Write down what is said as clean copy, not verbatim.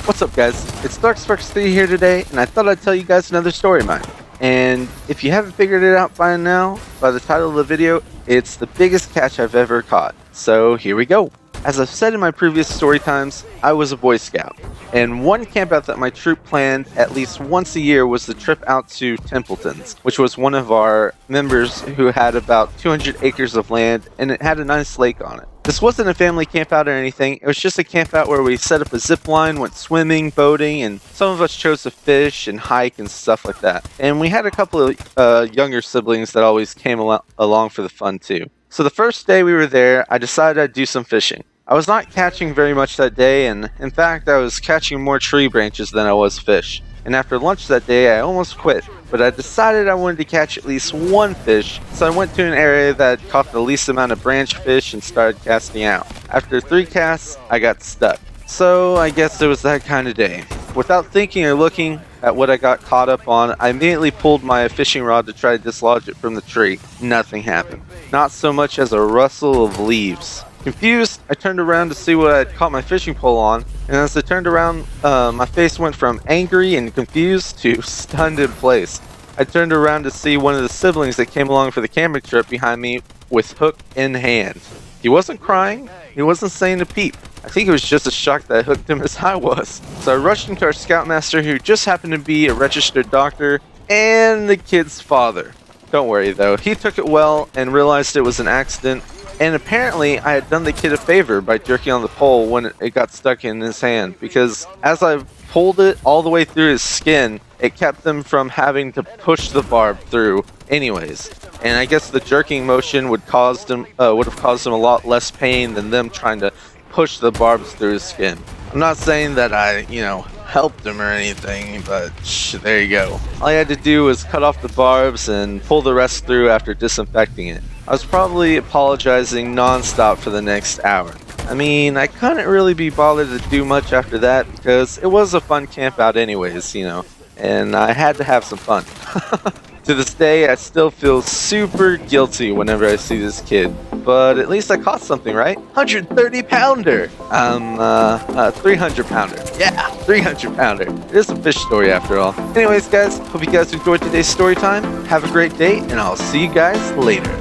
What's up, guys? It's DarkSparks3 here today, and I thought I'd tell you guys another story of mine. And if you haven't figured it out by now, by the title of the video, it's the biggest catch I've ever caught. So here we go. As I've said in my previous story times, I was a Boy Scout, and one campout that my troop planned at least once a year was the trip out to Templeton's, which was one of our members who had about 200 acres of land, and it had a nice lake on it. This wasn't a family campout or anything, it was just a campout where we set up a zip line, went swimming, boating, and some of us chose to fish and hike and stuff like that. And we had a couple of younger siblings that always came along for the fun too. So the first day we were there, I decided I'd do some fishing. I was not catching very much that day, and in fact I was catching more tree branches than I was fish. And after lunch that day I almost quit, but I decided I wanted to catch at least one fish, so I went to an area that caught the least amount of branch fish and started casting out. After 3 casts, I got stuck. So I guess it was that kind of day. Without thinking or looking at what I got caught up on, I immediately pulled my fishing rod to try to dislodge it from the tree. Nothing happened. Not so much as a rustle of leaves. Confused, I turned around to see what I had caught my fishing pole on, and as I turned around, my face went from angry and confused to stunned in place. I turned around to see one of the siblings that came along for the camping trip behind me with hook in hand. He wasn't crying, he wasn't saying a peep. I think he was just as shocked that I hooked him as I was. So I rushed into our scoutmaster, who just happened to be a registered doctor, and the kid's father. Don't worry though, he took it well and realized it was an accident. And apparently I had done the kid a favor by jerking on the pole when it got stuck in his hand, because as I pulled it all the way through his skin, it kept them from having to push the barb through anyways. And I guess the jerking motion would have caused him a lot less pain than them trying to push the barbs through his skin. I'm not saying that I, helped him or anything, but there you go. All I had to do was cut off the barbs and pull the rest through after disinfecting it. I was probably apologizing non-stop for the next hour. I mean, I couldn't really be bothered to do much after that because it was a fun camp out anyways, and I had to have some fun. To this day, I still feel super guilty whenever I see this kid. But at least I caught something, right? 130 pounder! 300 pounder. Yeah, 300 pounder. It is a fish story after all. Anyways, guys, hope you guys enjoyed today's story time. Have a great day, and I'll see you guys later.